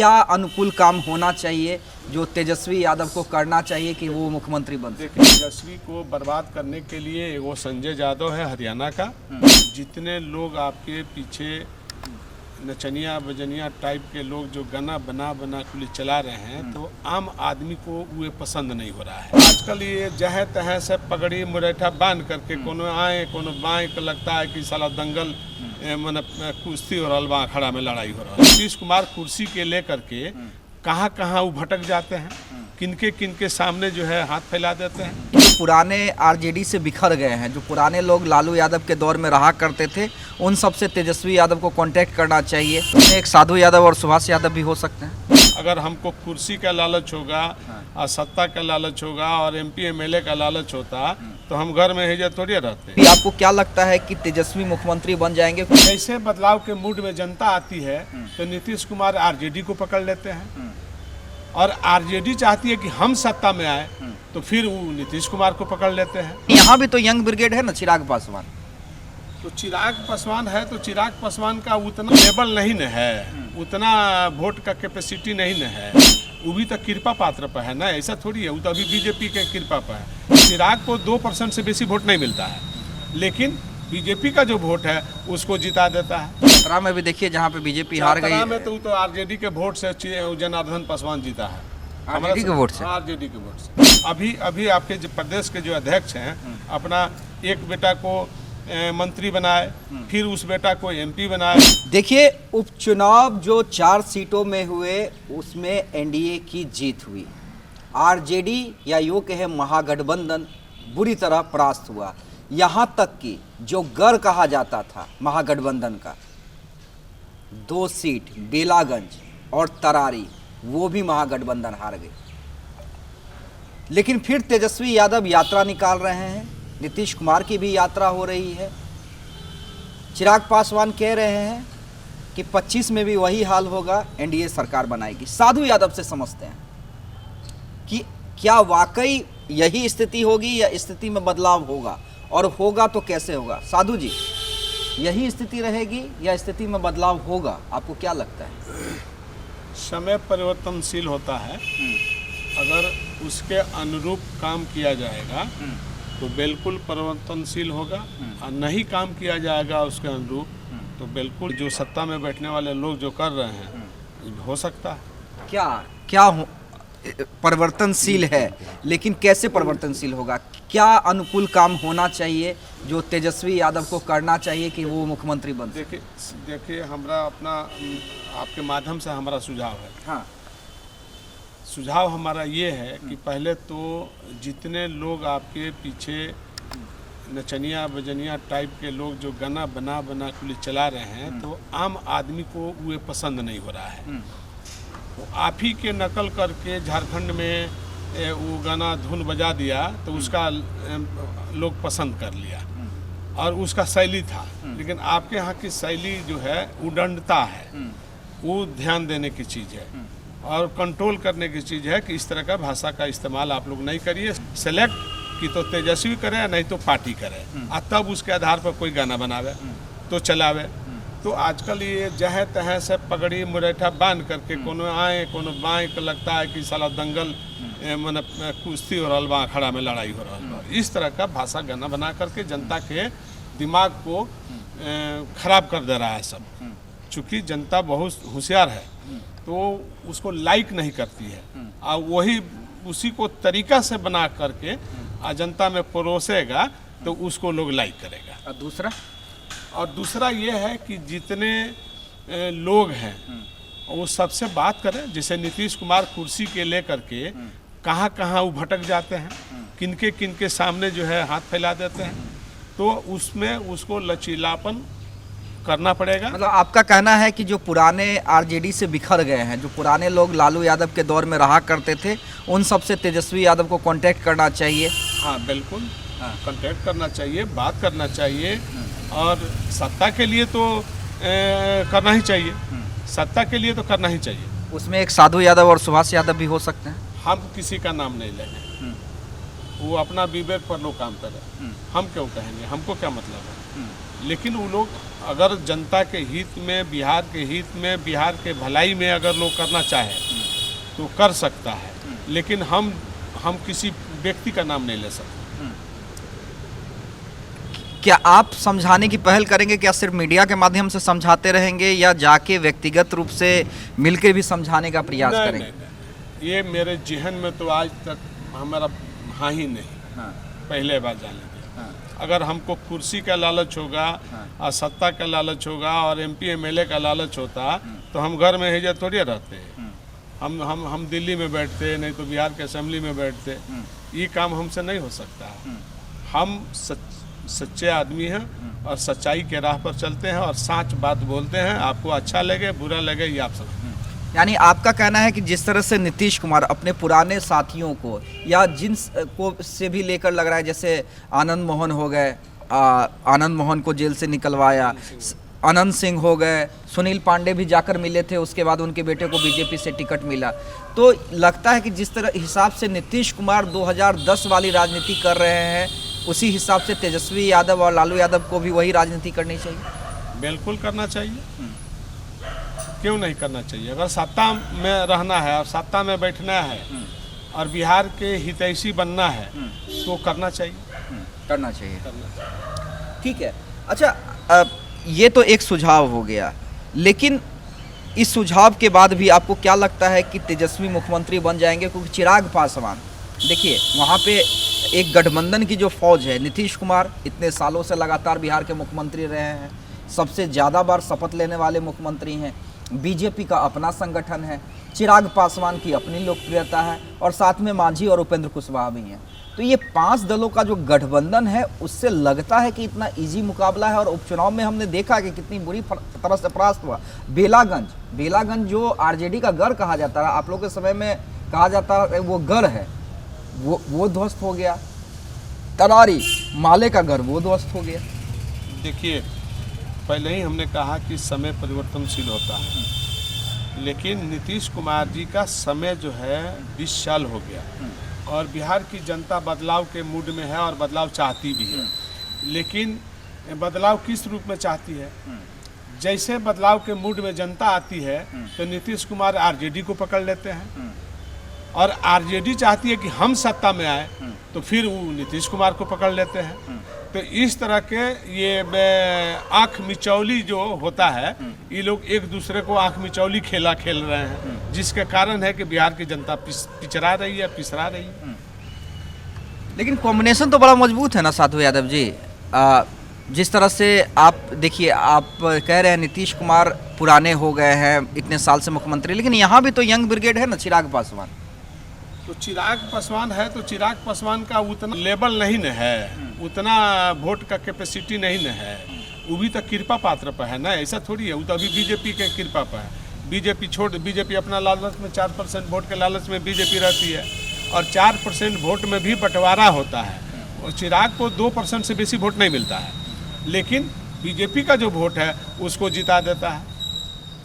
क्या अनुकूल काम होना चाहिए जो तेजस्वी यादव को करना चाहिए कि वो मुख्यमंत्री बन सके? देखिए, तेजस्वी को बर्बाद करने के लिए वो संजय यादव है हरियाणा का। जितने लोग आपके पीछे नचनिया बजनिया टाइप के लोग जो गाना बना बना के चला रहे हैं, तो आम आदमी को वो पसंद नहीं हो रहा है। आजकल ये जहे तहे से पगड़ी मुरैठा बांध करके कोनो आए कोनो बाएं को लगता है कि साला दंगल मन कुश्ती हो रहा बा, अखाड़ा में लड़ाई हो रहा है। नीतीश कुमार कुर्सी के लेकर के कहाँ कहाँ वो भटक जाते हैं, किनके सामने जो है हाथ फैला देते हैं। जो पुराने आरजेडी से बिखर गए हैं, जो पुराने लोग लालू यादव के दौर में रहा करते थे, उन सब से तेजस्वी यादव को कांटेक्ट करना चाहिए। उसमें एक साधु यादव और सुभाष यादव भी हो सकते हैं। अगर हमको कुर्सी का लालच होगा और सत्ता का लालच होगा और एमपी एमएलए का लालच होता तो हम घर में हिजत थोड़ी रहते। कि आपको क्या लगता है कि तेजस्वी मुख्यमंत्री बन जाएंगे? जैसे बदलाव के मूड में जनता आती है तो नीतीश कुमार आरजेडी को पकड़ लेते हैं, और आरजेडी चाहती है कि हम सत्ता में आए तो फिर वो नीतीश कुमार को पकड़ लेते हैं। यहाँ भी तो यंग ब्रिगेड है ना, चिराग पासवान। तो चिराग पासवान है तो चिराग पासवान का उतना लेवल नहीं न है, उतना वोट का कैपेसिटी नहीं न है। वो भी तो कृपा पात्र पर है ना, ऐसा थोड़ी है। वो तो अभी बीजेपी के कृपा पर है। चिराग को 2% से बेसी वोट नहीं मिलता है, लेकिन बीजेपी का जो वोट है उसको जिता देता है। सत्रह में भी देखिए जहाँ पे बीजेपी हार गई में तो आरजेडी के वोट से जनार्दन पासवान जीता है, आरजेडी के वोट से। आरजेडी के वोट से। अभी आपके जो प्रदेश के जो अध्यक्ष हैं, अपना एक बेटा को मंत्री बनाए, फिर उस बेटा को एमपी बनाए। देखिए, उपचुनाव जो 4 सीटों में हुए उसमें एनडीए की जीत हुई। आरजेडी या यूं कहे महागठबंधन बुरी तरह परास्त हुआ। यहाँ तक कि जो गढ़ कहा जाता था महागठबंधन का, 2 सीट बेलागंज और तरारी, वो भी महागठबंधन हार गई। लेकिन फिर तेजस्वी यादव यात्रा निकाल रहे हैं, नीतीश कुमार की भी यात्रा हो रही है। चिराग पासवान कह रहे हैं कि 25 में भी वही हाल होगा, एनडीए सरकार बनाएगी। साधु यादव से समझते हैं कि क्या वाकई यही स्थिति होगी या स्थिति में बदलाव होगा, और होगा तो कैसे होगा? साधु जी, यही स्थिति रहेगी या स्थिति में बदलाव होगा? आपको क्या लगता है? समय परिवर्तनशील होता है। अगर उसके अनुरूप काम किया जाएगा तो बिल्कुल परिवर्तनशील होगा, और नहीं काम किया जाएगा उसके अनुरूप तो बिल्कुल जो सत्ता में बैठने वाले लोग जो कर रहे हैं हो सकता है। क्या परिवर्तनशील है, लेकिन कैसे परिवर्तनशील होगा? क्या अनुकूल काम होना चाहिए जो तेजस्वी यादव को करना चाहिए कि वो मुख्यमंत्री बन सके? देखिए, हमारा अपना आपके माध्यम से हमारा सुझाव है। हाँ, सुझाव हमारा ये है कि पहले तो जितने लोग आपके पीछे नचनिया बजनिया टाइप के लोग जो गाना बना बना के चला रहे हैं, तो आम आदमी को वो पसंद नहीं हो रहा है। तो आप ही के नकल करके झारखंड में वो गाना धुन बजा दिया तो उसका लोग पसंद कर लिया और उसका शैली था। लेकिन आपके यहाँ की शैली जो है उदंडता है, वो ध्यान देने की चीज़ है और कंट्रोल करने की चीज़ है कि इस तरह का भाषा का इस्तेमाल आप लोग नहीं करिए। सेलेक्ट कि तो तेजस्वी करे नहीं तो पार्टी करे, और तब उसके आधार पर कोई गाना बनावे तो चलावे। तो आजकल ये जहे तहे से पगड़ी मुरैठा बांध करके कोनो आए कोनो बाएं को लगता है कि साला दंगल मन कुश्ती हो रहा बा, अखाड़ा में लड़ाई हो रहा बा। इस तरह का भाषा गाना बना करके जनता के दिमाग को खराब कर दे रहा है सब। चूँकि जनता बहुत होशियार है तो उसको लाइक नहीं करती है, और वही उसी को तरीका से बना करके जनता में परोसेगा तो उसको लोग लाइक करेगा। और दूसरा ये है कि जितने लोग हैं वो सबसे बात करें। जैसे नीतीश कुमार कुर्सी के लेकर के कहाँ कहाँ वो भटक जाते हैं, किनके सामने जो है हाथ फैला देते हैं, तो उसमें उसको लचीलापन करना पड़ेगा। मतलब आपका कहना है कि जो पुराने आरजेडी से बिखर गए हैं, जो पुराने लोग लालू यादव के दौर में रहा करते थे, उन सब से तेजस्वी यादव को कांटेक्ट करना चाहिए। हाँ, बिल्कुल कांटेक्ट करना चाहिए, बात करना चाहिए, और सत्ता के लिए तो करना ही चाहिए। सत्ता के लिए तो करना ही चाहिए। उसमें एक साधु यादव और सुभाष यादव भी हो सकते हैं। हम किसी का नाम नहीं लेंगे, वो अपना विवेक पर लोग काम करें। हम क्यों कहेंगे, हमको क्या मतलब है? लेकिन वो लोग अगर जनता के हित में, बिहार के हित में, बिहार के भलाई में अगर लोग करना चाहे तो कर सकता है, लेकिन हम किसी व्यक्ति का नाम नहीं ले सकते। क्या आप समझाने की पहल करेंगे? क्या सिर्फ मीडिया के माध्यम से समझाते रहेंगे या जाके व्यक्तिगत रूप से मिलकर भी समझाने का प्रयास नहीं, करेंगे? नहीं। ये मेरे जहन में तो आज तक हमारा हाँ ही नहीं। हाँ, पहले बार जाने दिया। हाँ, अगर हमको कुर्सी का लालच होगा और सत्ता का लालच होगा और MP MLA का लालच होता तो हम घर में हिजत थोड़ी रहते हैं। हम दिल्ली में बैठते, नहीं तो बिहार के असेंबली में बैठते। ये काम हमसे नहीं हो सकता। हम सच्चे आदमी हैं और सच्चाई के राह पर चलते हैं और सच बात बोलते हैं। आपको अच्छा लगे बुरा लगे ये आप समझ। यानी आपका कहना है कि जिस तरह से नीतीश कुमार अपने पुराने साथियों को या जिन को से भी लेकर लग रहा है, जैसे आनंद मोहन हो गए, आनंद मोहन को जेल से निकलवाया, अनंत सिंह हो गए, सुनील पांडे भी जाकर मिले थे, उसके बाद उनके बेटे को बीजेपी से टिकट मिला। तो लगता है कि जिस तरह हिसाब से नीतीश कुमार 2010 वाली राजनीति कर रहे हैं, उसी हिसाब से तेजस्वी यादव और लालू यादव को भी वही राजनीति करनी चाहिए। बिल्कुल करना चाहिए, क्यों नहीं करना चाहिए। अगर सत्ता में रहना है और सत्ता में बैठना है और बिहार के हितैषी बनना है तो करना चाहिए। करना चाहिए। ठीक है। अच्छा, ये तो एक सुझाव हो गया, लेकिन इस सुझाव के बाद भी आपको क्या लगता है कि तेजस्वी मुख्यमंत्री बन जाएंगे? क्योंकि चिराग पासवान, देखिए वहाँ पे एक गठबंधन की जो फौज है, नीतीश कुमार इतने सालों से लगातार बिहार के मुख्यमंत्री रहे हैं, सबसे ज़्यादा बार शपथ लेने वाले मुख्यमंत्री हैं, बीजेपी का अपना संगठन है, चिराग पासवान की अपनी लोकप्रियता है और साथ में मांझी और उपेंद्र कुशवाहा भी हैं। तो ये 5 दलों का जो गठबंधन है उससे लगता है कि इतना इजी मुकाबला है। और उपचुनाव में हमने देखा कि कितनी बुरी तरह से परास्त हुआ। बेलागंज जो आरजेडी का गढ़ कहा जाता है, आप लोग के समय में कहा जाता है वो गढ़ है, वो ध्वस्त हो गया। तरारी माले का गढ़ वो ध्वस्त हो गया। देखिए, पहले ही हमने कहा कि समय परिवर्तनशील होता है, लेकिन नीतीश कुमार जी का समय जो है 20 साल हो गया और बिहार की जनता बदलाव के मूड में है और बदलाव चाहती भी है। लेकिन बदलाव किस रूप में चाहती है? जैसे बदलाव के मूड में जनता आती है तो नीतीश कुमार आरजेडी को पकड़ लेते हैं और आरजेडी चाहती है कि हम सत्ता में आए तो फिर वो नीतीश कुमार को पकड़ लेते हैं। तो इस तरह के ये आँख मिचौली जो होता है, ये लोग एक दूसरे को आँख मिचौली खेल रहे हैं, जिसके कारण है कि बिहार की जनता पिछड़ा रही है, पिछड़ा रही है। लेकिन कॉम्बिनेशन तो बड़ा मजबूत है ना साधु यादव जी। जिस तरह से आप देखिए, आप कह रहे हैं नीतीश कुमार पुराने हो गए हैं, इतने साल से मुख्यमंत्री, लेकिन यहाँ भी तो यंग ब्रिगेड है ना, चिराग पासवान। तो चिराग पासवान है तो चिराग पासवान का उतना लेवल नहीं न है, उतना वोट का कैपेसिटी नहीं न है। वो भी तो कृपा पात्र पर है ना, ऐसा थोड़ी है। वो तो अभी बीजेपी के कृपा पर है। बीजेपी अपना लालच में 4% वोट के लालच में बीजेपी रहती है और 4% वोट में भी बंटवारा होता है। और चिराग को 2% से बेसी वोट नहीं मिलता है, लेकिन बीजेपी का जो वोट है उसको जिता देता है।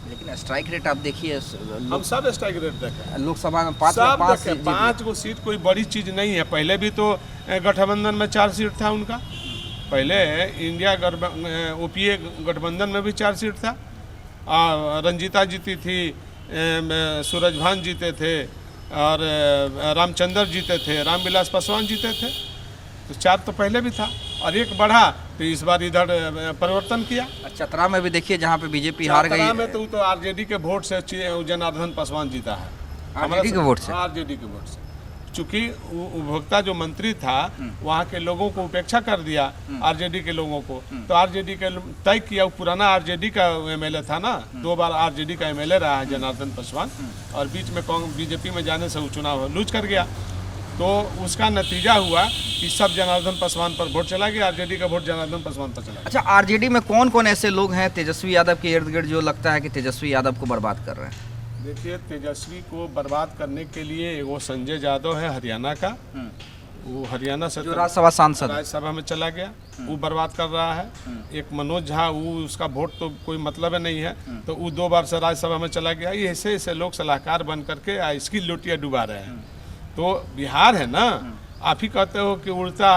लेकिन स्ट्राइक रेट आप देखिए, हम सब स्ट्राइक रेट देखें, लोकसभा में 5 को सीट कोई बड़ी चीज़ नहीं है। पहले भी तो गठबंधन में 4 सीट था उनका। पहले इंडिया OPA गठबंधन में भी 4 सीट था। रंजीता जीती थी, सूरजभान जीते थे और रामचंद्र जीते थे, रामविलास पासवान जीते थे। तो 4 तो पहले भी था और 1 बढ़ा तो इस बार इधर परिवर्तन किया। चतरा में भी देखिए, जहाँ पे बीजेपी हार गई, में तो आरजेडी के वोट से जनार्दन पासवान जीता है। आरजेडी के वोट से, आरजेडी के वोट से, चूंकि उपभोक्ता जो मंत्री था वहाँ के लोगों को उपेक्षा कर दिया आरजेडी के लोगों को, तो आरजेडी के तय किया। पुराना आरजेडी का MLA था ना, 2 बार आरजेडी का MLA रहा है जनार्दन पासवान, और बीच में बीजेपी में जाने से वो चुनाव लूज कर गया। तो उसका नतीजा हुआ कि सब जनार्दन पासवान पर वोट चला गया, आरजेडी का वोट जनार्दन पासवान पर चला गया। अच्छा, आरजेडी में कौन कौन ऐसे लोग हैं तेजस्वी यादव के इर्द गिर्द जो लगता है कि तेजस्वी यादव को बर्बाद कर रहे हैं? देखिए, तेजस्वी को बर्बाद करने के लिए वो संजय यादव है हरियाणा का, वो हरियाणा से जो राज्यसभा सांसद राज्यसभा में चला गया, वो बर्बाद कर रहा है। एक मनोज झा, वो उसका वोट तो कोई मतलब नहीं है, तो वो 2 बार से राज्यसभा में चला गया। ये ऐसे लोग सलाहकार बन करके इसकी लोटियाँ डुबा रहे हैं। तो बिहार है ना, आप ही कहते हो कि उड़ता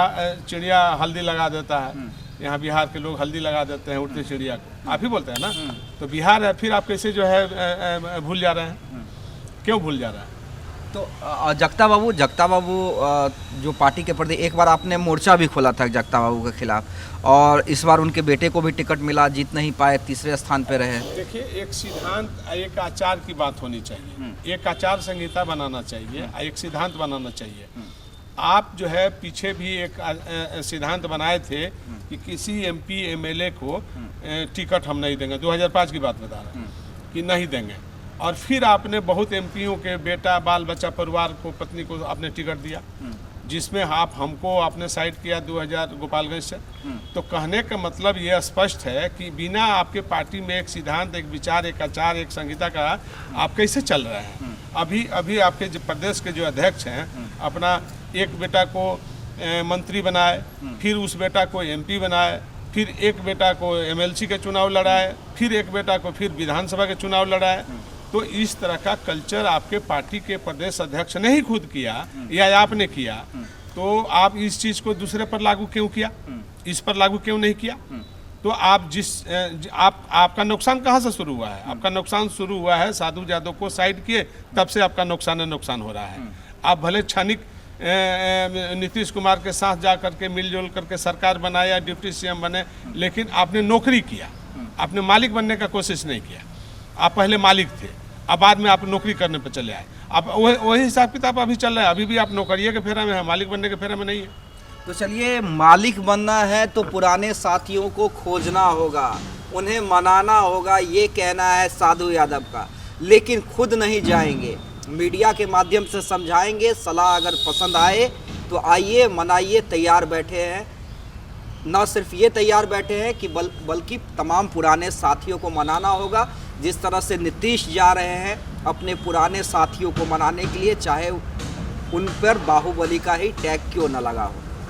चिड़िया हल्दी लगा देता है, यहाँ बिहार के लोग हल्दी लगा देते हैं उड़ती चिड़िया को, आप ही बोलते हैं ना। तो बिहार है, फिर आप कैसे जो है भूल जा रहे हैं, क्यों भूल जा रहे हैं? तो जगता बाबू जो पार्टी के प्रति एक बार आपने मोर्चा भी खोला था जगता बाबू के खिलाफ, और इस बार उनके बेटे को भी टिकट मिला, जीत नहीं पाए, तीसरे स्थान पे रहे। देखिए, एक सिद्धांत, एक आचार की बात होनी चाहिए, एक आचार संहिता बनाना चाहिए, एक सिद्धांत बनाना चाहिए। आप जो है पीछे भी एक सिद्धांत बनाए थे कि किसी एमपी एमएलए को टिकट हम नहीं देंगे, 2005 की बात बता रहे हैं कि नहीं देंगे, और फिर आपने बहुत एमपीओं के बेटा बाल बच्चा परिवार को, पत्नी को आपने टिकट दिया, जिसमें आप हमको आपने साइड किया 2000 गोपालगंज से। तो कहने का मतलब ये स्पष्ट है कि बिना आपके पार्टी में एक सिद्धांत, एक विचार, एक आचार, एक संहिता का आप कैसे चल रहे हैं। अभी आपके जो प्रदेश के जो अध्यक्ष हैं, अपना एक बेटा को मंत्री बनाए, फिर उस बेटा को एमपी बनाए, फिर एक बेटा को एमएलसी के चुनाव लड़ाए, फिर एक बेटा को फिर विधानसभा के चुनाव लड़ाए। तो इस तरह का कल्चर आपके पार्टी के प्रदेश अध्यक्ष ने ही खुद किया या आपने किया, तो आप इस चीज़ को दूसरे पर लागू क्यों किया, इस पर लागू क्यों नहीं किया? तो आप आपका नुकसान कहाँ से शुरू हुआ है? आपका नुकसान शुरू हुआ है साधु यादव को साइड किए, तब से आपका नुकसान हो रहा है। आप भले क्षणिक नीतीश कुमार के साथ जा करके मिलजुल करके सरकार बनाया, डिप्टी सीएम बने, लेकिन आपने नौकरी किया, आपने मालिक बनने का कोशिश नहीं किया। आप पहले मालिक थे, अब बाद में आप नौकरी करने पर चले आए। आप वही हिसाब किताब अभी चल रहा है, अभी भी आप नौकरिये के फेरा में है, मालिक बनने के फेरा में नहीं है। तो चलिए, मालिक बनना है तो पुराने साथियों को खोजना होगा, उन्हें मनाना होगा, ये कहना है साधु यादव का, लेकिन खुद नहीं जाएंगे, मीडिया के माध्यम से समझाएंगे। सलाह अगर पसंद आए तो आइए, मनाइए, तैयार बैठे हैं। न सिर्फ ये तैयार बैठे हैं कि बल्कि तमाम पुराने साथियों को मनाना होगा, जिस तरह से नीतीश जा रहे हैं अपने पुराने साथियों को मनाने के लिए, चाहे उन पर बाहुबली का ही टैग क्यों न लगा हो।